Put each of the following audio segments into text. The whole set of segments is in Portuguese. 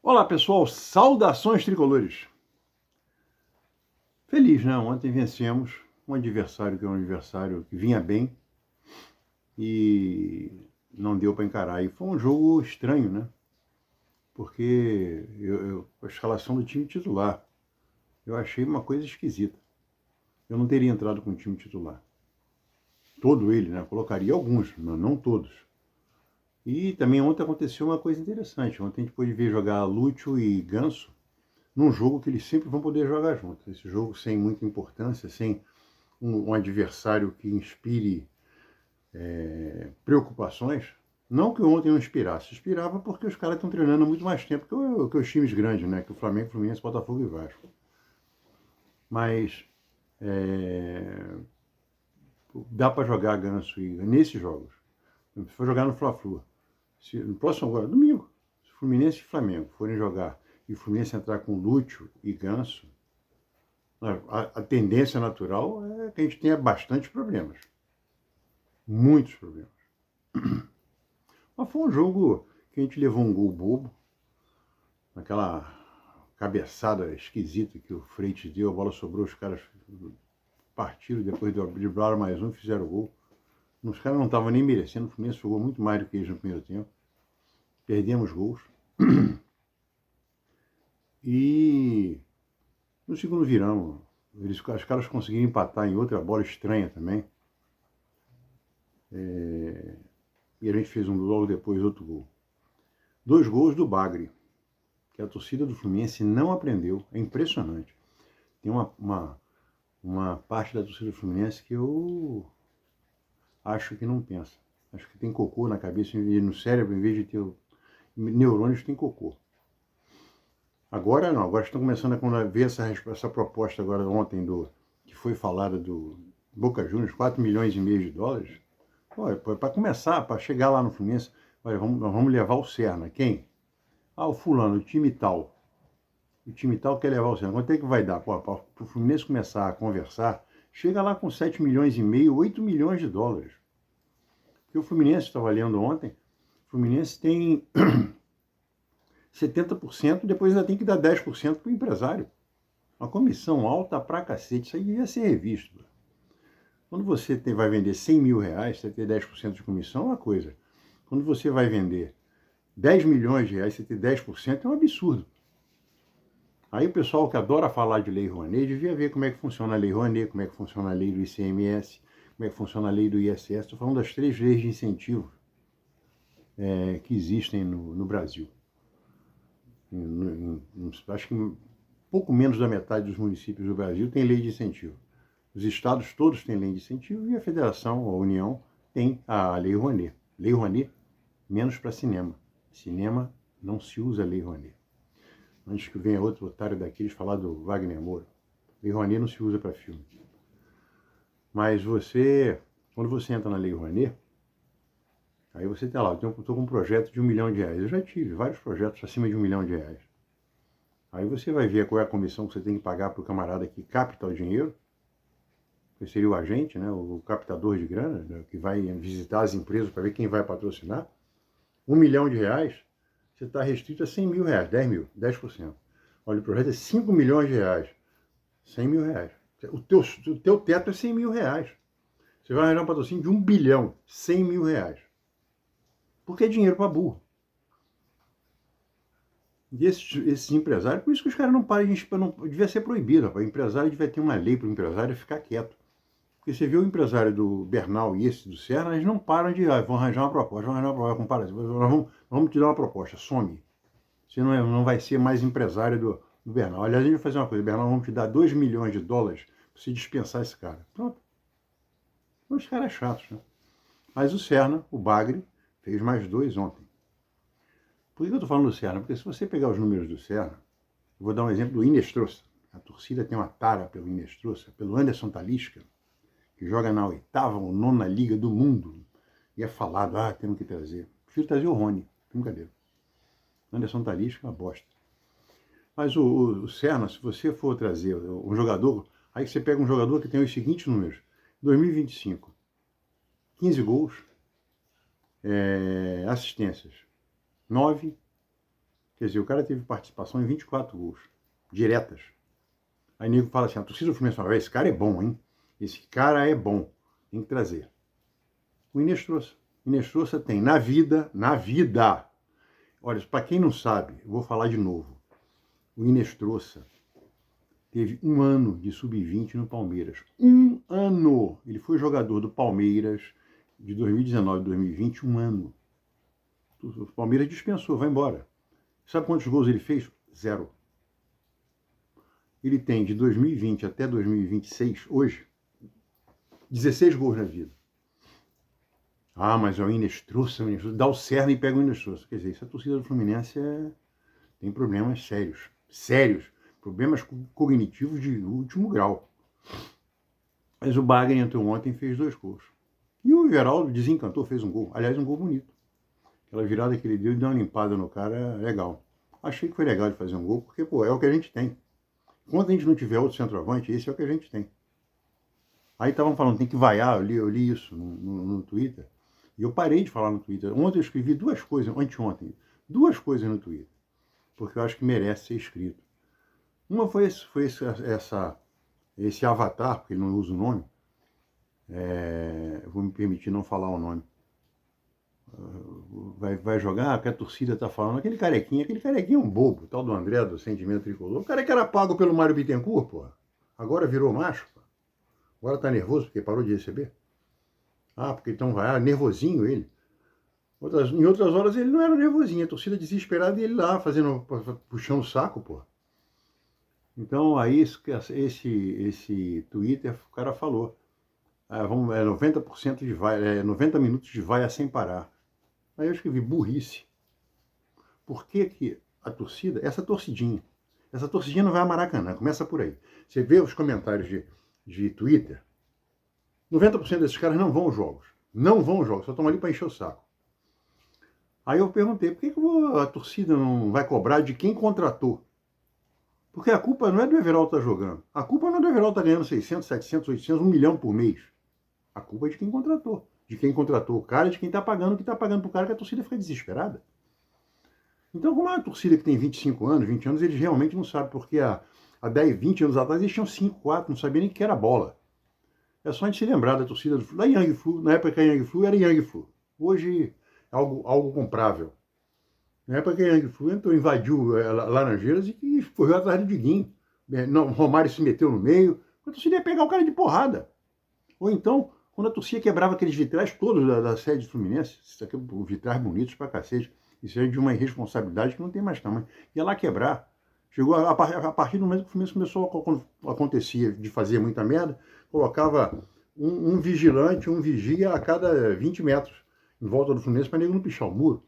Olá pessoal, saudações tricolores. Feliz, né? Ontem vencemos um adversário que é um adversário que vinha bem e não deu para encarar. E foi um jogo estranho, né? Porque a escalação do time titular, eu achei uma coisa esquisita. Eu não teria entrado com o time titular. Todo ele, né? Eu colocaria alguns, mas não todos. E também ontem aconteceu uma coisa interessante. Ontem a gente pôde ver jogar Lúcio e Ganso num jogo que eles sempre vão poder jogar juntos. Esse jogo sem muita importância, sem um adversário que inspire preocupações. Não que ontem não inspirasse, inspirava porque os caras estão treinando há muito mais tempo que os times grandes, né? Que o Flamengo, Fluminense, Botafogo e Vasco. Mas dá para jogar Ganso e nesses jogos. Se for jogar no Fla-Flu, no próximo agora, domingo, se Fluminense e Flamengo forem jogar e o Fluminense entrar com Lúcio e Ganso, a tendência natural é que a gente tenha bastante problemas. Muitos problemas. Mas foi um jogo que a gente levou um gol bobo, aquela cabeçada esquisita que o Freitas deu, a bola sobrou, os caras partiram, depois driblaram mais um e fizeram o gol. Os caras não estavam nem merecendo, o Fluminense jogou muito mais do que eles no primeiro tempo. Perdemos gols. E no segundo viramos. Os caras conseguiram empatar em outra bola estranha também. E a gente fez logo depois outro gol. 2 gols do Bagre, que a torcida do Fluminense não aprendeu. É impressionante. Tem uma parte da torcida do Fluminense que eu acho que não pensa. Acho que tem cocô na cabeça, no cérebro, em vez de ter neurônios, tem cocô. Agora não, agora estão começando a ver essa proposta agora ontem que foi falada do Boca Juniors, 4 milhões e meio de dólares. Para começar, para chegar lá no Fluminense, olha, nós vamos levar o Serna. Quem? Ah, o fulano, o time tal. O time tal quer levar o Serna. Quanto é que vai dar? Para o Fluminense começar a conversar, chega lá com 7 milhões e meio, 8 milhões de dólares. Porque o Fluminense, estava lendo ontem, o Fluminense tem 70%, depois ainda tem que dar 10% para o empresário. Uma comissão alta pra cacete, isso aí devia ser revisto. Quando você vai vender 100 mil reais, você ter 10% de comissão é uma coisa. Quando você vai vender 10 milhões de reais, você ter 10% é um absurdo. Aí o pessoal que adora falar de Lei Rouanet devia ver como é que funciona a Lei Rouanet, como é que funciona a lei do ICMS, como é que funciona a lei do ISS. Estou falando das 3 leis de incentivo que existem no Brasil. Acho que pouco menos da metade dos municípios do Brasil tem lei de incentivo. Os estados todos têm lei de incentivo e a federação, a União, tem a Lei Rouanet. Lei Rouanet, menos para cinema. Cinema não se usa Lei Rouanet. Antes que venha outro otário daqueles falar do Wagner Moura. Lei Rouanet não se usa para filme. Mas quando você entra na Lei Rouanet, aí você está lá, eu estou com um projeto de R$1 milhão. Eu já tive vários projetos acima de R$1 milhão. Aí você vai ver qual é a comissão que você tem que pagar para o camarada que capta o dinheiro, que seria o agente, né, o captador de grana, né, que vai visitar as empresas para ver quem vai patrocinar. R$1 milhão, você está restrito a 100 mil reais, 10 mil, 10%. Olha, o projeto é 5 milhões de reais, 100 mil reais. O teu teto é 100 mil reais. Você vai arranjar um patrocínio de 1 bilhão, 100 mil reais. Porque é dinheiro para burro. E esses empresários, por isso que os caras não param de... devia ser proibido. O empresário devia ter uma lei para o empresário ficar quieto. Porque você vê o empresário do Bernal e esse do Serna, eles não param de... vão arranjar uma proposta, nós vamos te dar uma proposta, some. Você não vai ser mais empresário do Bernal. Aliás, a gente vai fazer uma coisa, Bernal, vamos te dar 2 milhões de dólares para você dispensar esse cara. Pronto. Os caras chatos, né? Mas o Serna, o Bagre, fez mais 2 ontem. Por que eu estou falando do Serna? Porque se você pegar os números do Serna, eu vou dar um exemplo do Inestrosa. A torcida tem uma tara pelo Inestrosa, pelo Anderson Talisca, que joga na 8ª ou 9ª liga do mundo. E é falado, temos que trazer. Prefiro trazer o Rony, brincadeira. Anderson Talisca é uma bosta. Mas o Serna, se você for trazer um jogador, aí você pega um jogador que tem os seguintes números. 2025, 15 gols, assistências, 9, Quer dizer, o cara teve participação em 24 gols, diretas. Aí nego fala assim, a torcida do Fluminense fala, esse cara é bom, hein? Esse cara é bom, tem que trazer. O Inês trouxe. O Inês trouxe tem na vida, olha, para quem não sabe, eu vou falar de novo. O Inês trouxe teve 1 ano de sub-20 no Palmeiras. 1 ano! Ele foi jogador do Palmeiras de 2019 a 2020, 1 ano. O Palmeiras dispensou, vai embora. Sabe quantos gols ele fez? 0. Ele tem de 2020 até 2026, hoje, 16 gols na vida. Ah, mas é o Inês trouxe, dá o cerno e pega o Inês trouxe. Quer dizer, essa torcida do Fluminense tem problemas sérios. Sérios. Problemas cognitivos de último grau. Mas o Bagre entrou ontem e fez 2 gols. E o Everaldo desencantou, fez um gol. Aliás, um gol bonito. Aquela virada que ele deu e deu uma limpada no cara, legal. Achei que foi legal de fazer um gol, porque, pô, é o que a gente tem. Enquanto a gente não tiver outro centroavante, esse é o que a gente tem. Aí estavam falando, tem que vaiar, eu li isso no Twitter. E eu parei de falar no Twitter. Ontem eu escrevi 2 coisas, anteontem, 2 coisas no Twitter. Porque eu acho que merece ser escrito. Uma foi esse avatar, porque ele não usa o nome. Vou me permitir não falar o nome. Vai jogar, porque a torcida tá falando. Aquele carequinha é um bobo, tal do André, do Sentimento Tricolor. O cara que era pago pelo Mário Bittencourt, pô. Agora virou macho, pô. Agora tá nervoso porque parou de receber. Ah, porque então vai, nervosinho ele. Em outras horas ele não era nervosinho, a torcida desesperada e ele lá puxando o saco, pô. Então aí esse Twitter, o cara falou, 90% de vaia, 90 minutos de vaia sem parar. Aí eu escrevi, burrice. Por que a torcida, essa torcidinha não vai a Maracanã, começa por aí. Você vê os comentários de Twitter, 90% desses caras não vão aos jogos. Não vão aos jogos, só estão ali para encher o saco. Aí eu perguntei, por que a torcida não vai cobrar de quem contratou? Porque a culpa não é do Everaldo estar jogando. A culpa não é do Everaldo estar ganhando 600, 700, 800, 1 milhão por mês. A culpa é de quem contratou. De quem contratou o cara, de quem está pagando o que está pagando para o cara, que a torcida fica desesperada. Então, como é uma torcida que tem 25 anos, 20 anos, eles realmente não sabem, porque há 10, 20 anos atrás eles tinham 5, 4, não sabiam nem o que era bola. É só a gente se lembrar da torcida da Yang Flu. Na época que a Yang Flu era Yang Flu. Hoje é algo comprável. Na época que a Yang Flu entrou, invadiu Laranjeiras e correu atrás do Diguinho. Romário se meteu no meio. A torcida ia pegar o cara de porrada. Ou então, quando a torcida quebrava aqueles vitrais todos da sede do Fluminense, isso aqui, vitrais bonitos pra cacete, isso é de uma irresponsabilidade que não tem mais tamanho. Ia lá quebrar. Chegou a partir do momento que o Fluminense começou a acontecer de fazer muita merda, colocava um vigilante, um vigia a cada 20 metros em volta do Fluminense para nego não pichar o muro.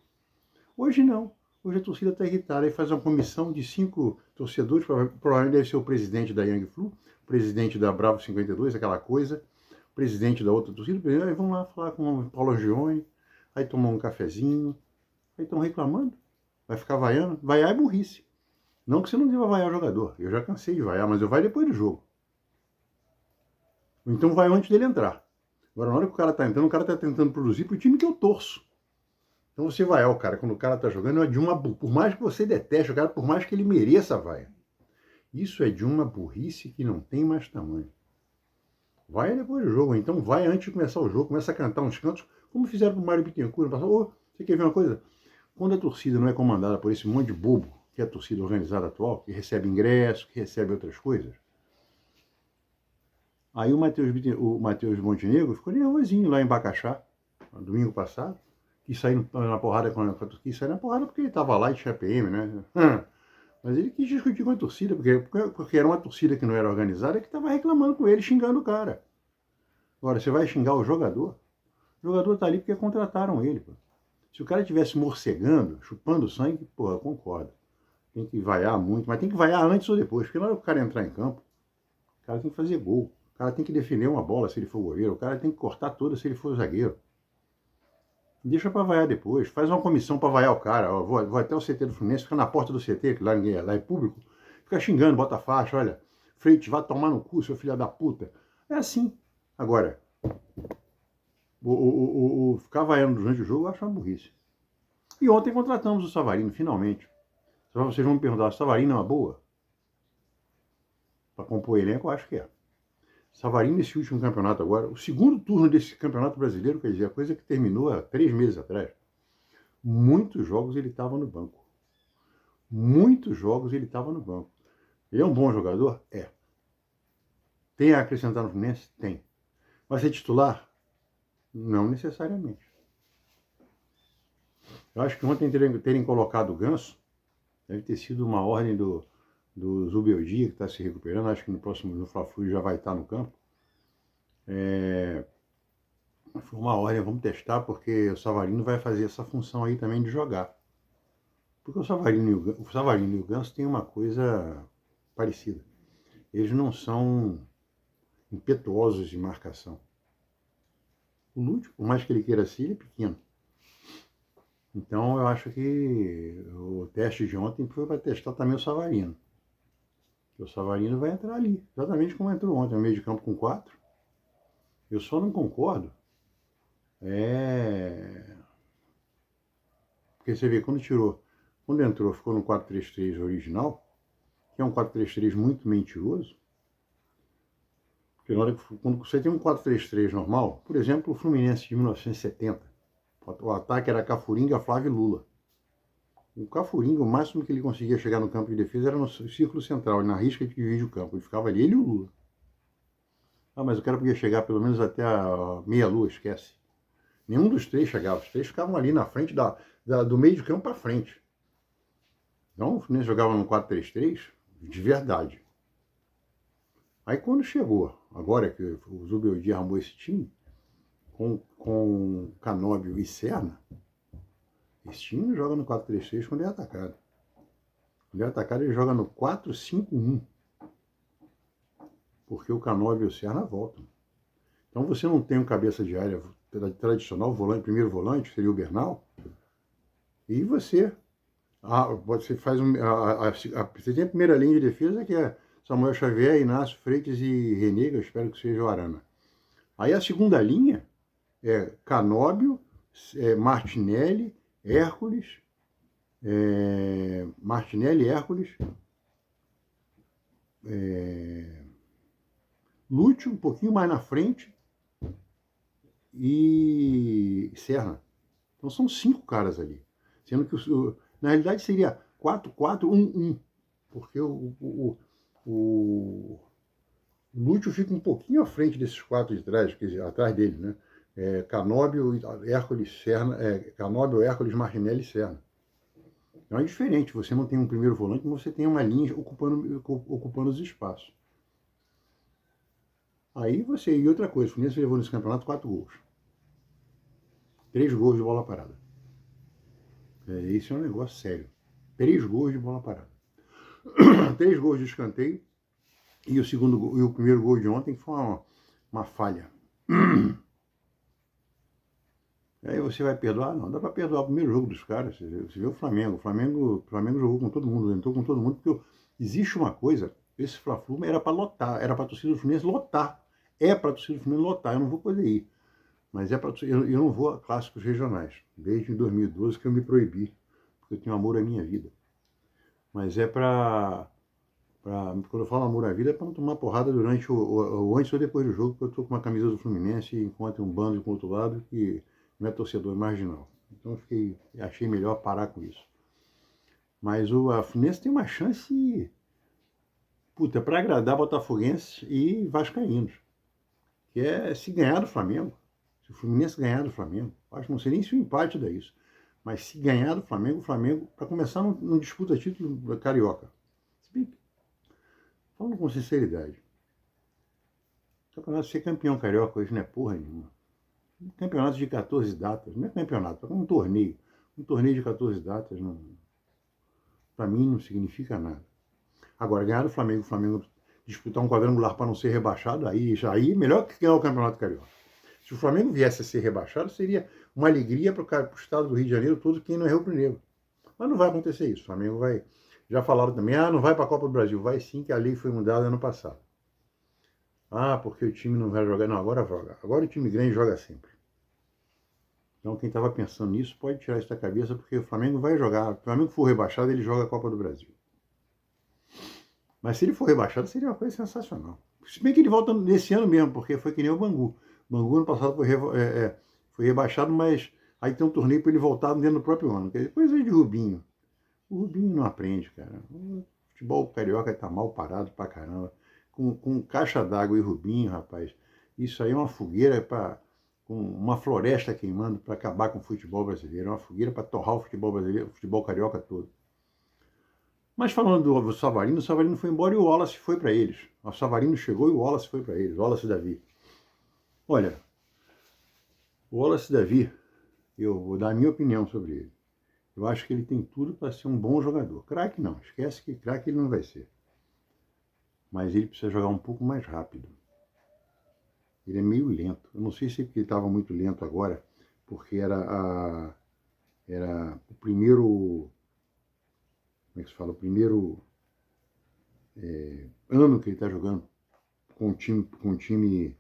Hoje não. Hoje a torcida está irritada. Aí faz uma comissão de 5 torcedores, provavelmente deve ser o presidente da Yang Flu, o presidente da Bravo 52, aquela coisa, o presidente da outra torcida, aí vão lá falar com o Paulo Angione, aí tomar um cafezinho, aí estão reclamando, vai ficar vaiando. Vaiar é burrice. Não que você não deva vaiar o jogador, eu já cansei de vaiar, mas eu vai depois do jogo. Ou então vai antes dele entrar. Agora, na hora que o cara está entrando, o cara está tentando produzir para o time que eu torço. Então você vai o cara, quando o cara tá jogando, é de uma. Por mais que você deteste o cara, por mais que ele mereça a vaia. Isso é de uma burrice que não tem mais tamanho. Vai depois do jogo, então vai antes de começar o jogo, começa a cantar uns cantos, como fizeram com o Mário Bittencourt. Você quer ver uma coisa? Quando a torcida não é comandada por esse monte de bobo, que é a torcida organizada atual, que recebe ingresso, que recebe outras coisas, aí o Matheus Montenegro ficou nervosinho lá em Bacaxá, domingo passado, quis sair na porrada quis sair na porrada porque ele estava lá e tinha PM, né? Mas ele quis discutir com a torcida, porque era uma torcida que não era organizada que estava reclamando com ele, xingando o cara. Agora, você vai xingar o jogador? O jogador está ali porque contrataram ele. Pô. Se o cara estivesse morcegando, chupando sangue, porra, eu concordo. Tem que vaiar muito, mas tem que vaiar antes ou depois, porque na hora que o cara entrar em campo, o cara tem que fazer gol. O cara tem que defender uma bola se ele for goleiro, o cara tem que cortar toda se ele for zagueiro. Deixa pra vaiar depois, faz uma comissão pra vaiar o cara. Ó, vou até o CT do Fluminense, fica na porta do CT, que lá ninguém lá é público, fica xingando, bota faixa, olha, Freitas, vai tomar no cu, seu filho da puta. É assim. Agora, ficar vaiando durante o jogo eu acho uma burrice. E ontem contratamos o Savarino, finalmente. Vocês vão me perguntar, Savarino é uma boa? Para compor elenco, eu acho que é. Savarino, nesse último campeonato agora, o segundo turno desse campeonato brasileiro, quer dizer, a coisa que terminou há 3 meses atrás, muitos jogos ele estava no banco. Muitos jogos ele estava no banco. Ele é um bom jogador? É. Tem a acrescentar no Fluminense? Tem. Vai ser titular? Não necessariamente. Eu acho que ontem terem colocado o Ganso deve ter sido uma ordem do Zubeldia, que está se recuperando. Acho que no Fla-Flu já vai estar no campo. Foi uma ordem, vamos testar, porque o Savarino vai fazer essa função aí também de jogar. Porque o Savarino e o Ganso têm uma coisa parecida. Eles não são impetuosos de marcação. O Lúcio, por mais que ele queira ser, ele é pequeno. Então eu acho que o teste de ontem foi para testar também o Savarino. O Savarino vai entrar ali, exatamente como entrou ontem, no meio de campo com 4. Eu só não concordo. Porque você vê, quando entrou, ficou no 4-3-3 original, que é um 4-3-3 muito mentiroso. Porque na hora que, quando você tem um 4-3-3 normal, por exemplo, o Fluminense de 1970, o ataque era Cafuringa, Flávio e Lula. O Cafuringa, o máximo que ele conseguia chegar no campo de defesa era no círculo central, na risca que divide o campo. Ele ficava ali, ele e o Lula. Ah, mas o cara podia chegar pelo menos até a meia-lua, esquece. Nenhum dos três chegava. Os três ficavam ali na frente, do meio de campo para frente. Então o Fluminense jogava no 4-3-3 de verdade. Aí quando chegou, agora que o Zubeldia armou esse time, com Canóbio e Serna, esse time joga no 4-3-3 quando é atacado. Quando é atacado, ele joga no 4-5-1. Porque o Canóbio e o Serna voltam. Então você não tem um cabeça de área tradicional, primeiro volante, seria o Bernal, e você faz você tem a primeira linha de defesa, que é Samuel Xavier, Inácio Freitas e René, que eu espero que seja o Arana. Aí a segunda linha é Canóbio, Martinelli, Hércules, Lúcio, um pouquinho mais na frente, e Serna. Então são 5 caras ali. Sendo que, na realidade, seria 4-4-1-1. Porque o Lúcio fica um pouquinho à frente desses 4 de trás, quer dizer, atrás dele, né? Canóbio, Hércules, Serna, Canóbio, Hércules, Martinelli e Serna. Então é diferente, você não tem um primeiro volante, mas você tem uma linha ocupando os espaços. E outra coisa, o Fluminense levou nesse campeonato 4 gols. 3 gols de bola parada. Isso é um negócio sério. 3 gols de bola parada. 3 gols de escanteio. E o primeiro gol de ontem foi uma falha. Aí você vai perdoar? Não, dá para perdoar o primeiro jogo dos caras. Você vê o Flamengo. O Flamengo jogou com todo mundo, entrou com todo mundo, porque existe uma coisa, esse Fla-Flu era para lotar, era para a torcida do Fluminense lotar. É para a torcida do Fluminense lotar, eu não vou poder ir. Mas eu não vou a clássicos regionais, desde 2012 que eu me proibi, porque eu tenho amor à minha vida. Mas quando eu falo amor à vida, é para não tomar porrada durante o antes ou depois do jogo, porque eu estou com uma camisa do Fluminense e encontro um bando do outro lado que não é torcedor, é marginal. Então achei melhor parar com isso. Mas o Fluminense tem uma chance, para agradar botafoguenses e vascaínos, que é se ganhar do Flamengo. Se o Fluminense ganhar do Flamengo, acho que não sei nem se o empate dá isso, mas se ganhar do Flamengo, para começar, não disputa título carioca. Falando com sinceridade, o campeonato ser campeão carioca hoje não é porra nenhuma. Um campeonato de 14 datas, não é campeonato, é um torneio. Um torneio de 14 datas, para mim, não significa nada. Agora, ganhar do Flamengo, o Flamengo disputar um quadrangular para não ser rebaixado, aí melhor que ganhar o campeonato carioca. Se o Flamengo viesse a ser rebaixado, seria uma alegria para o estado do Rio de Janeiro todo, quem não é rubro-negro. Mas não vai acontecer isso. O Flamengo vai... Já falaram também, não vai para a Copa do Brasil. Vai sim, que a lei foi mudada ano passado. Porque o time não vai jogar. Não, agora joga. Agora o time grande joga sempre. Então, quem estava pensando nisso pode tirar isso da cabeça, porque o Flamengo vai jogar. Se o Flamengo for rebaixado, ele joga a Copa do Brasil. Mas se ele for rebaixado, seria uma coisa sensacional. Se bem que ele volta nesse ano mesmo, porque foi que nem o Bangu. O Bangu, ano passado, foi rebaixado, mas aí tem um torneio para ele voltar dentro do próprio ano. Coisa de Rubinho. O Rubinho não aprende, cara. O futebol carioca está mal parado pra caramba. Com caixa d'água e Rubinho, rapaz. Isso aí é uma fogueira para com uma floresta queimando para acabar com o futebol brasileiro, uma fogueira para torrar o futebol brasileiro, o futebol carioca todo. Mas falando do Savarino, o Savarino foi embora e o Wallace foi para eles. O Savarino chegou e o Wallace foi para eles, o Wallace Davi. Olha, o Wallace Davi, eu vou dar a minha opinião sobre ele. Eu acho que ele tem tudo para ser um bom jogador. Craque não, esquece que craque ele não vai ser. Mas ele precisa jogar um pouco mais rápido. Ele é meio lento. Eu não sei se ele estava muito lento agora, porque era o primeiro, como é que se fala, o primeiro ano que ele está jogando com o time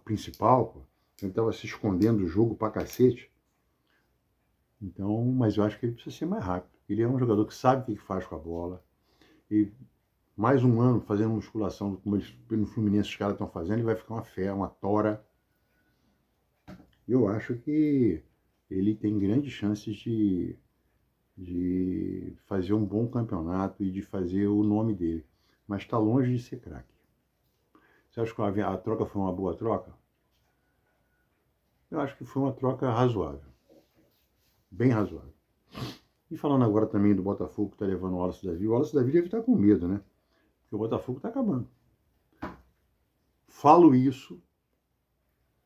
principal. Pô. Ele estava se escondendo do jogo pra cacete. Então, mas eu acho que ele precisa ser mais rápido. Ele é um jogador que sabe o que faz com a bola. E mais um ano fazendo musculação, como eles no Fluminense os caras estão fazendo, ele vai ficar uma fé, uma tora. Eu acho que ele tem grandes chances de fazer um bom campeonato e de fazer o nome dele. Mas está longe de ser craque. Você acha que a troca foi uma boa troca? Eu acho que foi uma troca razoável. Bem razoável. E falando agora também do Botafogo que está levando o Wallace Davi deve estar com medo, né? Porque o Botafogo está acabando. Falo isso.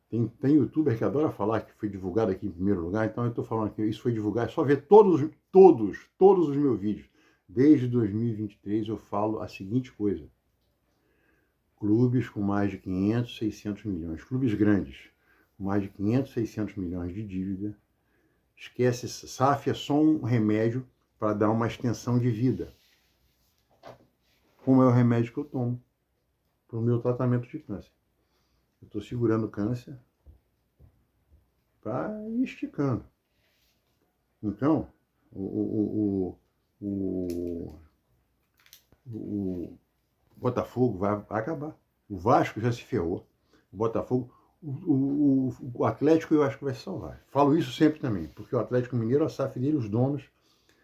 Tem youtuber que adora falar que foi divulgado aqui em primeiro lugar, então eu estou falando que isso foi divulgado. É só ver todos os meus vídeos. Desde 2023 eu falo a seguinte coisa. Clubes com mais de 500, 600 milhões. Clubes grandes com mais de 500, 600 milhões de dívida. Esquece, SAF é só um remédio para dar uma extensão de vida. Como é o remédio que eu tomo para o meu tratamento de câncer. Eu estou segurando o câncer para ir esticando. Então, o Botafogo vai acabar. O Vasco já se ferrou. O Botafogo, o Atlético eu acho que vai se salvar. Falo isso sempre também, porque o Atlético Mineiro, a SAF dele, os donos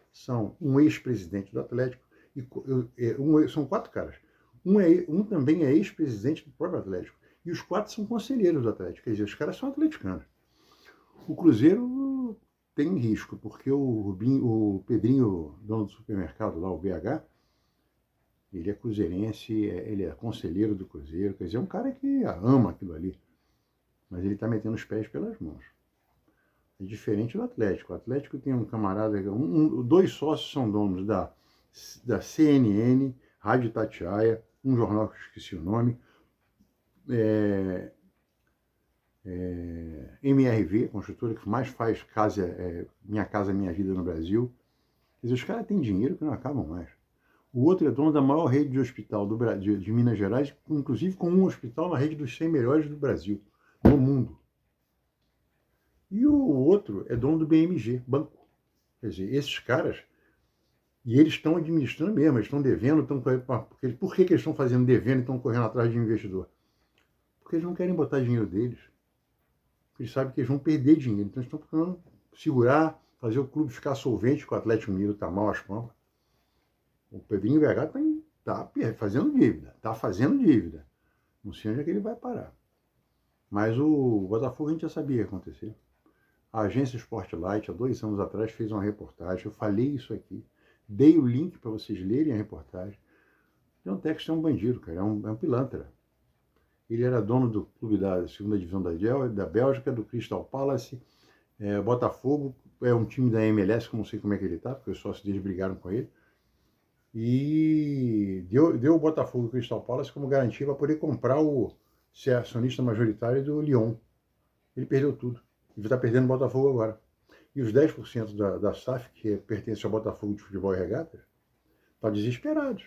são um ex-presidente do Atlético, e são 4 caras. Um também é ex-presidente do próprio Atlético. E os 4 são conselheiros do Atlético. Quer dizer, os caras são atleticanos. O Cruzeiro tem risco, porque o Pedrinho, dono do supermercado lá, o BH, ele é cruzeirense, ele é conselheiro do Cruzeiro. Quer dizer, é um cara que ama aquilo ali. Mas ele está metendo os pés pelas mãos. É diferente do Atlético. O Atlético tem um camarada, 2 sócios são donos da CNN, Rádio Itatiaia, um jornal que eu esqueci o nome, MRV, construtora que mais faz Minha Casa Minha Vida no Brasil. Quer dizer, os caras têm dinheiro que não acabam mais. O outro é dono da maior rede de hospital de Minas Gerais, inclusive com um hospital na rede dos 100 melhores do Brasil, no mundo. E o outro é dono do BMG, banco. Quer dizer, esses caras, e eles estão administrando mesmo, eles estão devendo, por que eles estão fazendo devendo e estão correndo atrás de investidor? Porque eles não querem botar dinheiro deles. Eles sabem que eles vão perder dinheiro, então eles estão procurando segurar, fazer o clube ficar solvente, que o Atlético Mineiro está mal às pampas. O Pedrinho VH está fazendo dívida. Não sei onde é que ele vai parar. Mas o Botafogo a gente já sabia que ia acontecer. A agência Sportlight, há 2 anos atrás, fez uma reportagem. Eu falei isso aqui. Dei o link para vocês lerem a reportagem. John Textor é um bandido, cara. É um pilantra. Ele era dono do clube da segunda divisão da Bélgica, do Crystal Palace. Botafogo é um time da MLS, que eu não sei como é que ele está, porque os sócios deles brigaram com ele. E deu o Botafogo e o Crystal Palace como garantia para poder comprar ser acionista majoritário do Lyon. Ele perdeu tudo. E está perdendo o Botafogo agora. E os 10% da SAF, que pertence ao Botafogo de Futebol e Regatas, estão desesperados.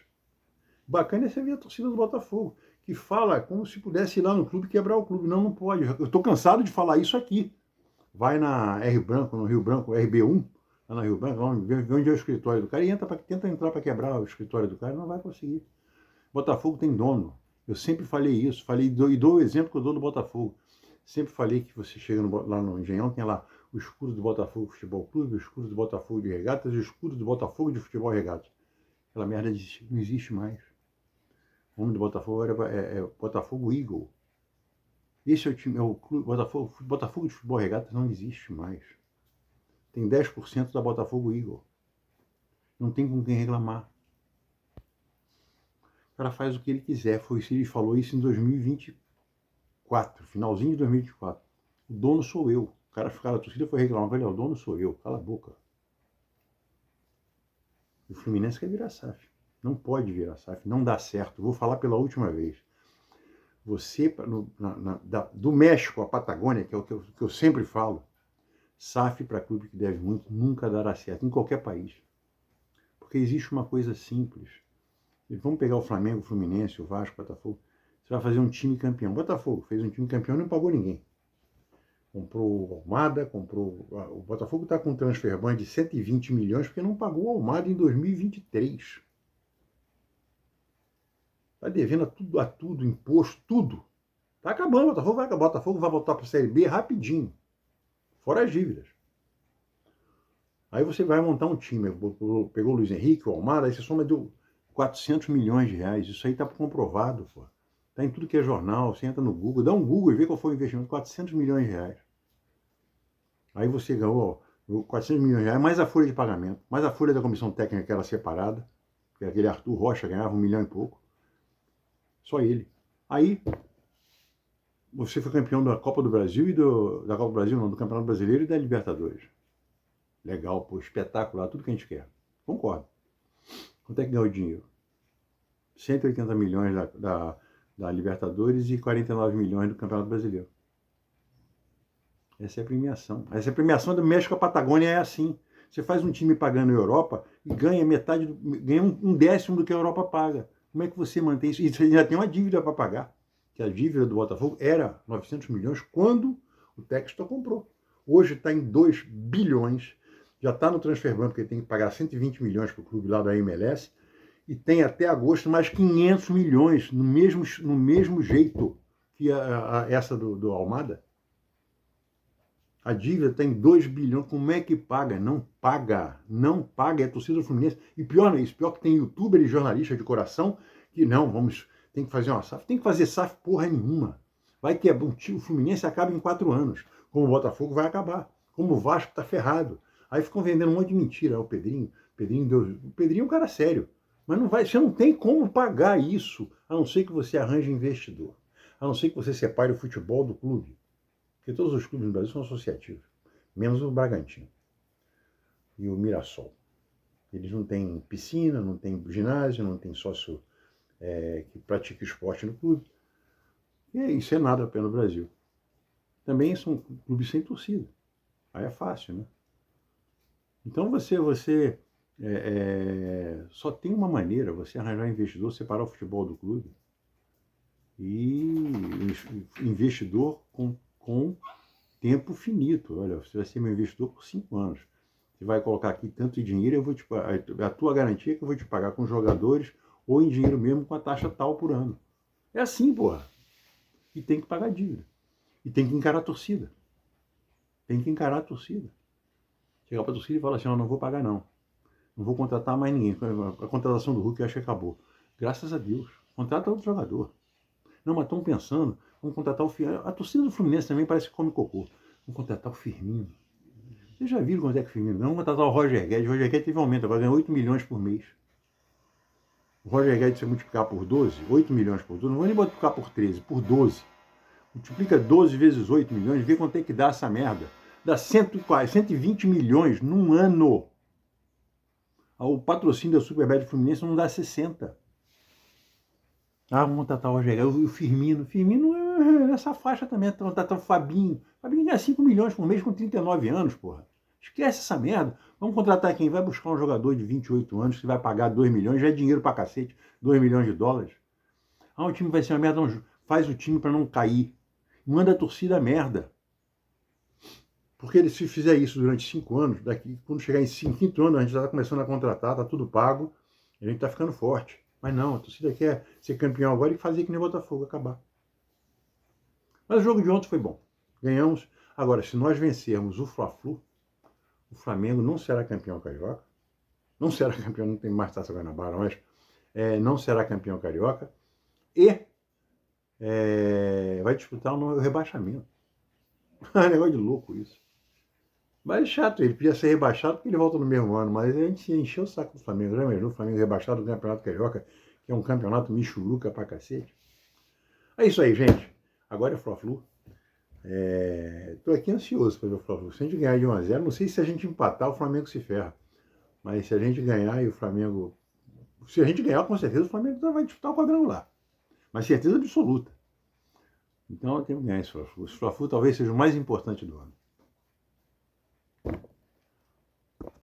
Bacana é você ver a torcida do Botafogo, que fala como se pudesse ir lá no clube e quebrar o clube. Não, não pode. Eu estou cansado de falar isso aqui. Vai na R Branco, no Rio Branco, RB1, lá no Rio Branco, vê onde é o escritório do cara e tenta entrar para quebrar o escritório do cara, não vai conseguir. Botafogo tem dono. Eu sempre falei isso, e dou o exemplo que eu dou do Botafogo. Sempre falei que você chega lá no Engenhão, tem lá o escudo do Botafogo Futebol Clube, o escudo do Botafogo de Regatas e o escudo do Botafogo de Futebol Regatas. Aquela merda não existe mais. O nome do Botafogo é Botafogo Eagle. Esse é o time, é o clube, Botafogo de Futebol Regatas não existe mais. Tem 10% da Botafogo Eagle. Não tem com quem reclamar. O cara faz o que ele quiser. Ele falou isso em 2024, finalzinho de 2024. O dono sou eu. O cara, a torcida foi reclamar, o dono sou eu. Cala a boca. O Fluminense quer virar SAF. Não pode virar SAF, não dá certo. Vou falar pela última vez. Você, do México à Patagônia, que é o que eu sempre falo, SAF para clube que deve muito nunca dará certo, em qualquer país. Porque existe uma coisa simples. Vamos pegar o Flamengo, o Fluminense, o Vasco, o Botafogo. Você vai fazer um time campeão. Botafogo fez um time campeão e não pagou ninguém. Comprou o Almada, o Botafogo está com um transfer ban de 120 milhões porque não pagou o Almada em 2023. Está devendo a tudo, imposto, tudo. Está acabando, o Botafogo vai voltar para a Série B rapidinho. Fora as dívidas. Aí você vai montar um time. Pegou o Luiz Henrique, o Almada, aí você soma deu 400 milhões de reais. Isso aí está comprovado, pô. Está em tudo que é jornal. Você entra no Google, dá um Google e vê qual foi o investimento. 400 milhões de reais. Aí você ganhou 400 milhões de reais, mais a folha de pagamento, mais a folha da comissão técnica que era separada, que aquele Arthur Rocha ganhava 1 milhão e pouco. Só ele. Aí, você foi campeão da Copa do Brasil da Copa do Brasil, não, do Campeonato Brasileiro e da Libertadores. Legal, pô, espetacular, tudo que a gente quer. Concordo. Quanto é que ganhou o dinheiro? 180 milhões da Libertadores e 49 milhões do Campeonato Brasileiro. Essa é a premiação. Essa é a premiação do México à Patagônia, é assim. Você faz um time pagando a Europa e ganha metade, ganha um décimo do que a Europa paga. Como é que você mantém isso? E você já tem uma dívida para pagar. Que a dívida do Botafogo era 900 milhões quando o Textor comprou. Hoje está em 2 bilhões. Já está no transfer ban, porque tem que pagar 120 milhões para o clube lá da MLS. E tem até agosto mais 500 milhões, no mesmo jeito que essa do Almada. A dívida está em 2 bilhões. Como é que paga? Não paga. Não paga. É a torcida do Fluminense. E pior não é isso. Pior que tem youtuber e jornalista de coração que não, tem que fazer uma SAF. Tem que fazer SAF porra nenhuma. Vai que o Fluminense acaba em 4 anos. Como o Botafogo vai acabar. Como o Vasco está ferrado. Aí ficam vendendo um monte de mentira. O Pedrinho é um cara sério. Mas não vai, você não tem como pagar isso, a não ser que você arranje investidor. A não ser que você separe o futebol do clube. Porque todos os clubes no Brasil são associativos, menos o Bragantino e o Mirassol. Eles não têm piscina, não têm ginásio, não têm sócio que pratica esporte no clube. E isso é nada pelo Brasil. Também são clubes sem torcida. Aí é fácil, né? Então você só tem uma maneira, você arranjar investidor, separar o futebol do clube e investidor com tempo finito. Olha, você vai ser meu investidor por 5 anos. Você vai colocar aqui tanto dinheiro, a tua garantia é que eu vou te pagar com jogadores ou em dinheiro mesmo com a taxa tal por ano. É assim, porra. E tem que pagar dívida. E tem que encarar a torcida. Tem que encarar a torcida. Chegar para a torcida e falar assim, não vou pagar não. Não vou contratar mais ninguém. A contratação do Hulk eu acho que acabou. Graças a Deus. Contrata outro jogador. Não, mas estão pensando, vamos contratar o Firmino. A torcida do Fluminense também parece que come cocô. Vamos contratar o Firmino. Vocês já viram quanto é que o Firmino? Vamos contratar o Roger Guedes. O Roger Guedes teve um aumento, agora ganha 8 milhões por mês. O Roger Guedes, se você multiplicar por 12, 8 milhões por 12, não vou nem multiplicar por 13, por 12. Multiplica 12 vezes 8 milhões, vê quanto é que dá essa merda. Dá 120 milhões num ano. O patrocínio da Superbet Fluminense não dá 60. Vamos contratar o Roger Guedes, o Firmino. Firmino é essa faixa também. Contratar o Fabinho. Fabinho ganha 5 milhões por mês com 39 anos, porra. Esquece essa merda. Vamos contratar quem? Vai buscar um jogador de 28 anos que vai pagar 2 milhões, já é dinheiro pra cacete, 2 milhões de dólares. Ah, o time vai ser uma merda. Não, faz o time para não cair. Manda a torcida a merda. Porque se fizer isso durante 5 anos, daqui, quando chegar em 5º ano, a gente já está começando a contratar, está tudo pago, e a gente está ficando forte. Mas não, a torcida quer ser campeão agora e fazer que nem o Botafogo, acabar. Mas o jogo de ontem foi bom. Ganhamos. Agora, se nós vencermos o Fla-Flu, o Flamengo não será campeão carioca. Não será campeão, não tem mais Taça Guanabara, mas não será campeão carioca. E vai disputar o rebaixamento. É um negócio de louco isso. Mas é chato, ele podia ser rebaixado porque ele volta no mesmo ano, mas a gente encheu o saco do Flamengo, já imaginou o Flamengo rebaixado do Campeonato Carioca, que é um campeonato michuruca pra cacete. É isso aí, gente. Agora é Fla-Flu. Tô aqui ansioso para ver o Fla-Flu. Se a gente ganhar de 1-0, não sei se a gente empatar, o Flamengo se ferra. Mas se a gente ganhar e o Flamengo... Se a gente ganhar, com certeza o Flamengo vai disputar o quadrangular. Mas certeza absoluta. Então eu tenho que ganhar esse Fla-Flu. Esse Fla-Flu talvez seja o mais importante do ano.